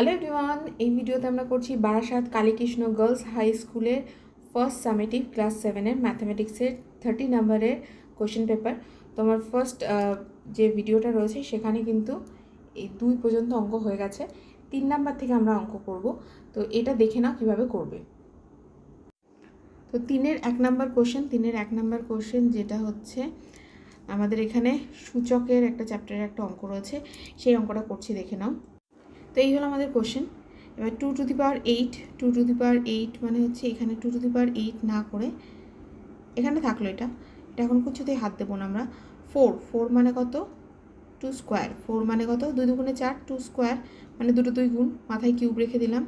Hello everyone, এই ভিডিওতে আমরা করছি বারাসাত কালীকৃষ্ণ গার্লস হাই স্কুলের ফার্স্ট সামেটিভ ক্লাস 7-এর ম্যাথামেটিক্সের 30 নম্বরের কোশ্চেন পেপার। তোমার ফার্স্ট যে ভিডিওটা রয়েছে সেখানে কিন্তু এই 2 পর্যন্ত অঙ্ক হয়ে গেছে, 3 নাম্বার থেকে আমরা অঙ্ক করব। তো এটা দেখে নাও কীভাবে করবে। তো 3-এর 1 নাম্বার কোশ্চেন যেটা হচ্ছে আমাদের এখানে সূচকের একটা চ্যাপ্টারের একটা অঙ্ক রয়েছে, সেই অঙ্কটা করছি, দেখে নাও। তো এই হলো আমাদের কোশ্চেন। এবার 2 টু দি পাওয়ার 8 মানে হচ্ছে এখানে 2 টু দি পাওয়ার 8 না করে এখানে থাকলো, এটা এখন কিছুতেই হাত দেবো না আমরা। 4 মানে কত? 2 স্কোয়ার। 4 মানে কত? 2 দুগুণে 4, 2 স্কোয়ার মানে দুটো 2 গুণ, মাথায় কিউব রেখে দিলাম,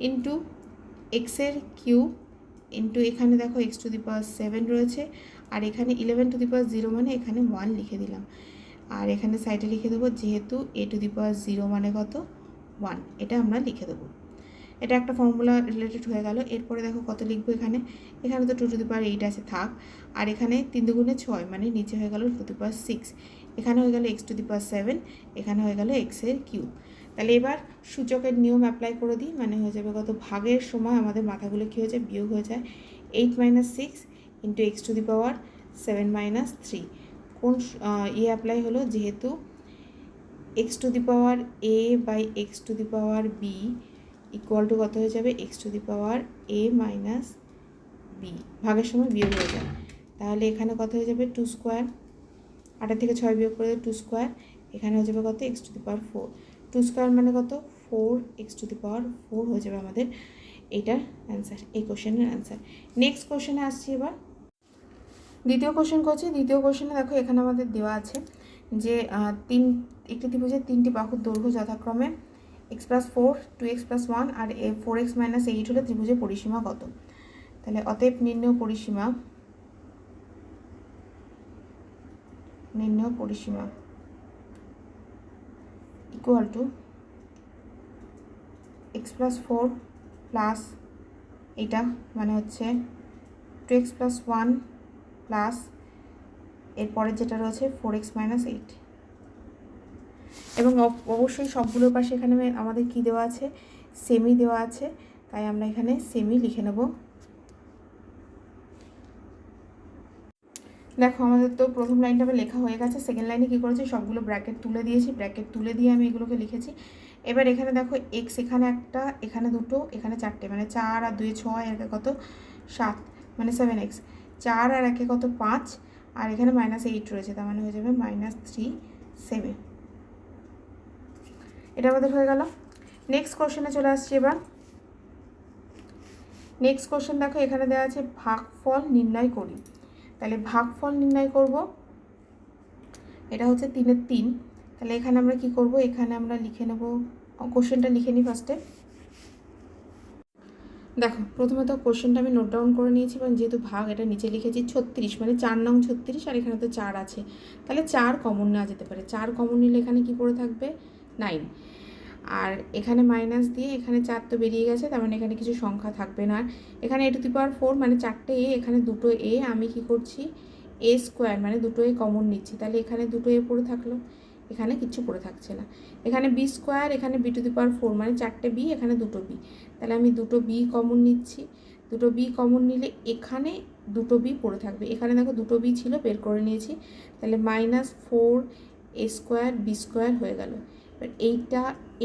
ইন্টু এক্সের কিউব, ইন্টু এখানে দেখো এক্স টু দি পাওয়ার 7 রয়েছে, আর এখানে 11 টু দি পাওয়ার 0 মানে এখানে 1 লিখে দিলাম, আর এখানে সাইডে লিখে দেবো যেহেতু a টু দি পাওয়ার 0 মানে কত? 1, এটা আমরা লিখে দেবো। এটা একটা ফর্মুলা রিলেটেড হয়ে গেল। এরপরে দেখো কত লিখবো এখানে তো 2 টু দি পাওয়ার 8 আছে, থাক। আর এখানে 3 দুগুণে 6 মানে নিচে হয়ে গেল 2 টু দি পাওয়ার 6, এখানে হয়ে গেল এক্স টু দি পাওয়ার 7, এখানে হয়ে গেল এক্সের কিউব। তাহলে এবার সূচকের নিয়ম অ্যাপ্লাই করে দিই, মানে হয়ে যাবে কত? ভাগের সময় আমাদের মাথাগুলো কী হয়ে যায়? বিয়োগ হয়ে যায়। 8 - 6 into x to the power 7 - 3। কোন অ্যাপ্লাই হলো? যেহেতু x to the power a by x to the power b equal to কত হয়ে যাবে? X to the power a minus b, ভাগের সময় বিয়োগ হয়ে যায়। তাহলে এখানে কত হয়ে যাবে? 2 স্কোয়ার। 8 থেকে 6 বিয়োগ করে 2 স্কোয়ার, এখানে হয়ে যাবে কত? X to the power 4। 2 square মানে কত? 4 এক্স টু দি পাওয়ার 4 হয়ে যাবে আমাদের এইটার অ্যান্সার, এই কোশ্চেনের অ্যান্সার। নেক্সট কোশ্চেনে আসছি এবার। দ্বিতীয় কোশ্চেন করছি। দ্বিতীয় কোশ্চেনে দেখো এখানে আমাদের দেওয়া আছে যে একটি ত্রিভুজের 3টি বাহুর দৈর্ঘ্য যথাক্রমে x+4, 2x+1 আর 4x - 8 হলে ত্রিভুজের পরিসীমা কত? তাহলে অতএব নির্ণয় পরিসীমা ইকুয়াল টু x+4 প্লাস এটা মানে হচ্ছে 2x+1 প্লাস এরপরে যেটা রয়েছে 4x - 8, এবং অবশ্যই সবগুলোর পাশে এখানে আমাদের কি দেওয়া আছে? সেমি দেওয়া আছে, তাই আমরা এখানে সেমি লিখে নেব। দেখো আমাদের তো প্রথম লাইনটা লেখা হয়ে গেছে, সেকেন্ড লাইনে কী করেছি? সবগুলো ব্র্যাকেট তুলে দিয়েছি, ব্র্যাকেট তুলে দিয়ে আমি এগুলোকে লিখেছি। এবার এখানে দেখো এক্স এখানে একটা, এখানে দুটো, এখানে 4টে, মানে 4 আর 2 6, আর একে কত? 7 মানে 7x। 4 আর একে কত? 5, আর এখানে -8 রয়েছে, তার মানে হয়ে যাবে -3 7। এটা আমাদের হয়ে গেল। নেক্সট কোশ্চেনে চলে আসছি এবার। নেক্সট কোশ্চেন দেখো এখানে দেওয়া আছে ভাগফল নির্ণয় করি। তাহলে ভাগফল নির্ণয় করব, এটা হচ্ছে 3-এর 3। তাহলে এখানে আমরা কি করব? এখানে আমরা লিখে নেব, কোশ্চেনটা লিখে নিই ফার্স্টে। দেখো প্রথমে তো কোশ্চেনটা আমি নোট ডাউন করে নিয়েছি, এবং যেহেতু ভাগ এটা নিচে লিখেছি 36, মানে 4 নং 36, আর এখানে তো 4 আছে, তাহলে 4 কমন নেওয়া যেতে পারে। 4 কমন নিলে এখানে কি পড়ে থাকবে? 9, আর এখানে মাইনাস দিয়ে এখানে 4 তো বেরিয়ে গেছে, তার মানে এখানে কিছু সংখ্যা থাকবে না। এখানে a টু দি পাওয়ার 4 মানে 4টে a, এখানে দুটো a, আমি কি করছি? a স্কোয়ার মানে দুটো a কমন নিচ্ছি, তাহলে এখানে দুটো a পড়ে থাকলো, এখানে কিচ্ছু পড়ে থাকছে না। এখানে b স্কোয়ার, এখানে b টু দি পাওয়ার 4 মানে 4টে b, এখানে দুটো b, তাহলে আমি দুটো b কমন নিচ্ছি। দুটো b কমন নিলে এখানে দুটো b পড়ে থাকবে, এখানে দেখো দুটো b ছিল, বের করে নিয়েছি, তাহলে -4 a স্কোয়ার b স্কোয়ার হয়ে গেল। এবার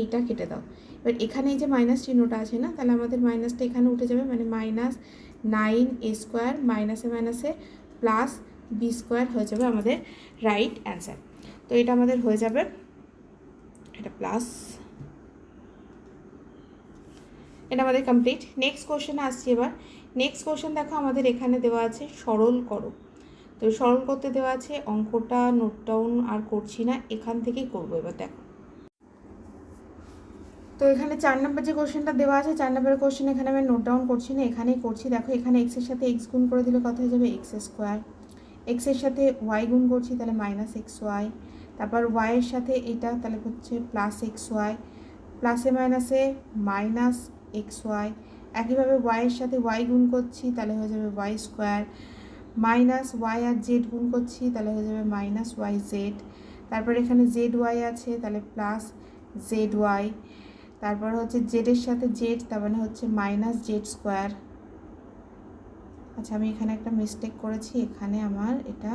এইটা কেটে দাও। এবার এখানে এই যে মাইনাস চিহ্নটা আছে না, তাহলে আমাদের মাইনাসটা এখানে উঠে যাবে, মানে -9 a স্কোয়ার মাইনাসে প্লাস b স্কোয়ার হয়ে যাবে আমাদের রাইট অ্যান্সার। তো এটা আমাদের হয়ে যাবে, এটা প্লাস, এটা আমাদের কমপ্লিট। নেক্সট কোশ্চেনে আসছি এবার। নেক্সট কোশ্চেন দেখো আমাদের এখানে দেওয়া আছে সরল করো। তো সরল করতে দেওয়া আছে, অঙ্কটা নোট ডাউন আর করছি না, এখান থেকেই করবো। এবার দেখো, তো এখানে 4 নম্বর যে কোশ্চেনটা দেওয়া আছে, 4 নম্বরের কোশ্চেন এখানে আমি নোট ডাউন করছি না, এখানেই করছি। দেখো এখানে এক্সের সাথে এক্স গুণ করে দিলে কত হয়ে যাবে? X square. এক্সের সাথে ওয়াই গুণ করছি, তাহলে -xy। তারপর ওয়াইয়ের সাথে এটা, তাহলে হচ্ছে +xy, প্লাসে মাইনাসে -xy। একইভাবে ওয়াইয়ের সাথে ওয়াই গুণ করছি, তাহলে হয়ে যাবে ওয়াই স্কোয়ার, মাইনাস ওয়াই আর জেড গুণ করছি, তাহলে হয়ে যাবে -yz। তারপর এখানে জেড ওয়াই আছে, তাহলে +zy। তারপর হচ্ছে জেডের সাথে জেড, তার মানে হচ্ছে মাইনাস জেড স্কোয়ার। আচ্ছা, আমি এখানে একটা মিস্টেক করেছি, এখানে আমার এটা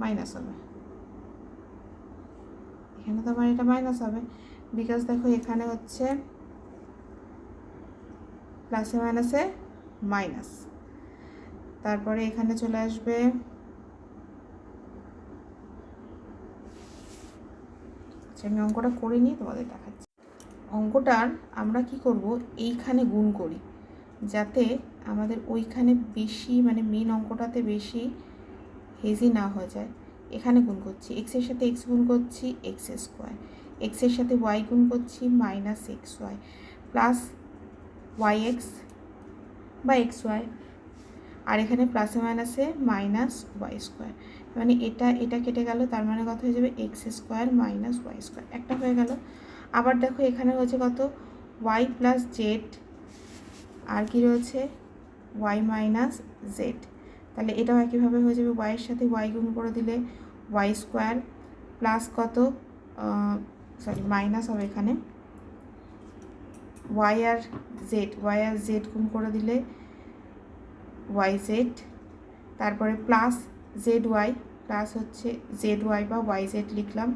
মাইনাস হবে, এখানে তো আমার এটা মাইনাস হবে, বিকজ দেখো এখানে হচ্ছে প্লাসে মাইনাসে মাইনাস। তারপরে এখানে চলে আসবে আমি অঙ্কটা করে নিয়ে তোমাদের দেখাচ্ছি। অঙ্কটার আমরা কি করব, এইখানে গুণ করি যাতে আমাদের ওইখানে বেশি মানে মেন অঙ্কটাতে বেশি হেজি না হয়ে যায়। এখানে গুণ করছি, এক্সের সাথে এক্স গুণ করছি এক্স স্কোয়ার, এক্সের সাথে ওয়াই গুণ করছি minus x y plus y x বা এক্স ওয়াই, আর এখানে প্লাসে মাইনাসে মাইনাস ওয়াই স্কোয়ার, মানে এটা এটা কেটে গেল, তার মানে কত হয়ে যাবে x square minus y square, একটা হয়ে গেল। আবার দেখো এখানে হচ্ছে কত ওয়াই প্লাস জেড, আর কি রয়েছে ওয়াই মাইনাস জেড, তাহলে এটাও একইভাবে হয়ে যাবে, ওয়াইয়ের সাথে ওয়াই গুণ করে দিলে ওয়াই স্কোয়ার প্লাস কত মাইনাস হবে এখানে ওয়াই আর জেড গুণ করে দিলে ওয়াই জেড, তারপরে প্লাস জেড ওয়াই প্লাস হচ্ছে জেড ওয়াই বা ওয়াই জেড লিখলাম,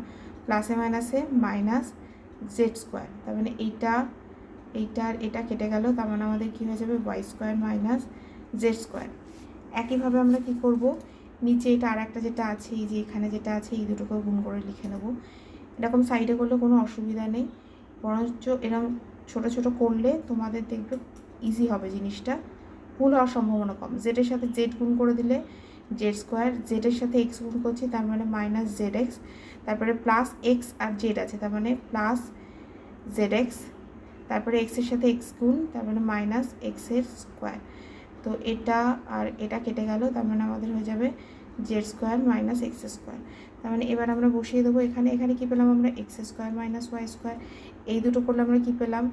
প্লাসে মাইনাসে মাইনাস জেড স্কোয়ার, তার মানে এটা কেটে গেল, তার মানে আমাদের কী হয়ে যাবে y square minus z square. একইভাবে আমরা কি করব, নিচে এটা আর একটা যেটা আছে, এই যে এখানে যেটা আছে এই দুটোকেও গুণ করে লিখে নেব। এরকম সাইডে করলে কোনো অসুবিধা নেই, বরঞ্চ এরকম ছোটো ছোটো করলে তোমাদের দেখবে ইজি হবে জিনিসটা, ভুল হওয়ার সম্ভাবনা কম। জেডের সাথে জেড গুণ করে দিলে জেড স্কোয়ার, জেডের সাথে এক্স গুণ করছি তার মানে মাইনাস জেড এক্স, তারপরে প্লাস এক্স আর জেড আছে তার মানে প্লাস জেড এক্স, তারপরে এক্সের সাথে এক্স গুণ তার মানে মাইনাস এক্সের স্কোয়ার। তো এটা আর এটা কেটে গেল, তার মানে আমাদের হয়ে যাবে Z square minus x square. তার মানে এবার আমরা বসিয়ে দেবো এখানে, এখানে কী পেলাম আমরা x square minus y square, এই দুটো করলে আমরা কী পেলাম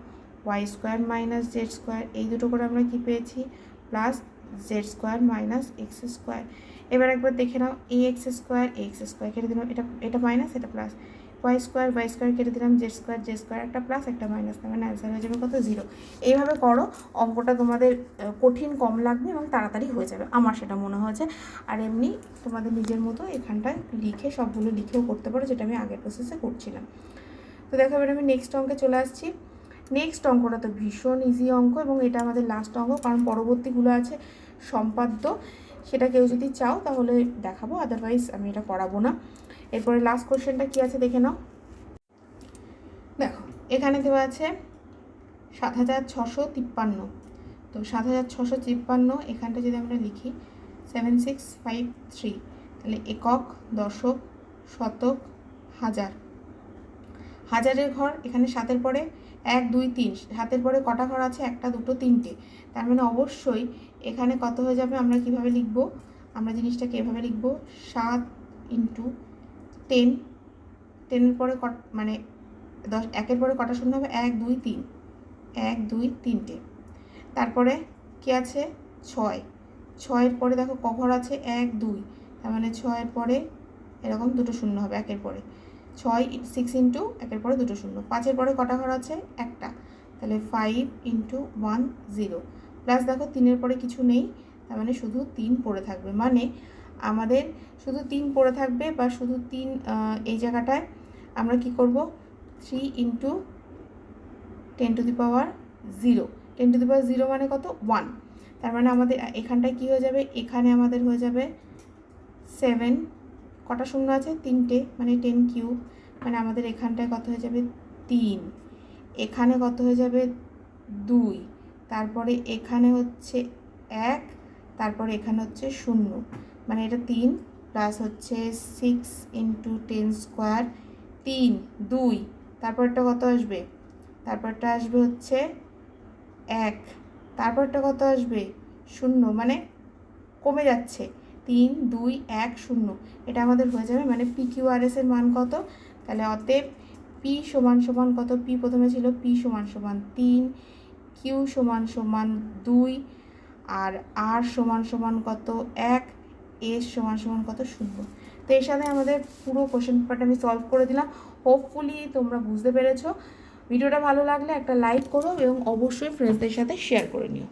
y square minus z square, এই দুটো করে আমরা কী পেয়েছি plus z square minus x square. এবার একবার দেখে নাও, এই এক্স স্কোয়ার কেটে দিলাম, এটা মাইনাস এটা প্লাস, ওয়াই স্কোয়ার কেটে দিলাম, জেড স্কোয়ার একটা প্লাস একটা মাইনাস, তার মানে অ্যান্সার হয়ে যাবে কত 0। এইভাবে করো, অঙ্কটা তোমাদের কঠিন কম লাগবে এবং তাড়াতাড়ি হয়ে যাবে, আমার সেটা মনে হয়েছে। আর এমনি তোমাদের নিজের মতো এখানটায় লিখে সবগুলো লিখেও করতে পারো, যেটা আমি আগের প্রসেসে করছিলাম। তো দেখো এবার আমি নেক্সট অঙ্কে চলে আসছি। নেক্সট অঙ্কটা তো ভীষণ ইজি অঙ্ক এবং এটা আমাদের লাস্ট অঙ্ক, কারণ পরবর্তীগুলো আছে সম্পাদ্য, সেটা কেউ যদি চাও তাহলে দেখাবো, আদারওয়াইজ আমি এটা করাবো না। এরপরে লাস্ট কোশ্চেনটা কী আছে দেখে নাও। দেখো এখানে দেওয়া আছে 7653, তো 7653 এখানটা যদি আমরা লিখি 7653, তাহলে একক, দশক, শতক, হাজার, হাজারের ঘর এখানে 7-এর পরে 1 2 3, 7-এর পরে কটা ঘর আছে 1 2 3টে, তার মানে অবশ্যই এখানে কত হয়ে যাবে, আমরা কিভাবে লিখব, আমরা জিনিসটাকে এভাবে লিখব 7 × 10, 10-এর পরে মানে 10, 1-এর পরে কটা শূন্য হবে 1 2 3, 1 2 3টে, তারপরে কি আছে 6, 6-এর পরে দেখো ক ঘর আছে 1 2, তার মানে 6-এর পরে এরকম দুটো শূন্য হবে 1-এর পরে, 6 6 × 1-এর পরে দুটো শূন্য, 5-এর পরে কটা ঘর আছে একটা, তাহলে 5 × 1 0, প্লাস দেখো 3-এর পরে কিছু নেই, তার মানে শুধু 3 পড়ে থাকবে, মানে আমাদের শুধু 3 পড়ে থাকবে বা শুধু 3 এই জায়গাটায় আমরা কি করব 3 × 10⁻0, 10⁻0 মানে কত 1, তার মানে আমাদের এখানটায় কী হয়ে যাবে, এখানে আমাদের হয়ে যাবে 7, কটা শূন্য আছে 3টে, মানে 10³ মানে আমাদের এখানটায় কত হয়ে যাবে 3, এখানে কত হয়ে যাবে 2, তারপরে এখানে হচ্ছে 1, তারপরে এখানে হচ্ছে 0, মানে এটা 3 প্লাস হচ্ছে 6 × 10² 3 2, তারপরটা কত আসবে, তারপরটা আসবে হচ্ছে 1, তারপরটা কত আসবে 0, মানে কমে যাচ্ছে 3 2 1 0, এটা আমাদের হয়ে যাবে, মানে PQRS এর মান কত, তাহলে অতএব P সমান কত, P প্রথমে ছিল P সমান 3, Q সমান 2, আর R সমান কত 1, S সমান কত 0। তো এর সাথে আমাদের পুরো কোশ্চেন পেপারটা আমি সলভ করে দিলাম। হোপফুলি তোমরা বুঝতে পেরেছো। ভিডিওটা ভালো লাগলে একটা লাইক করো এবং অবশ্যই ফ্রেন্ডসদের সাথে শেয়ার করে নিও।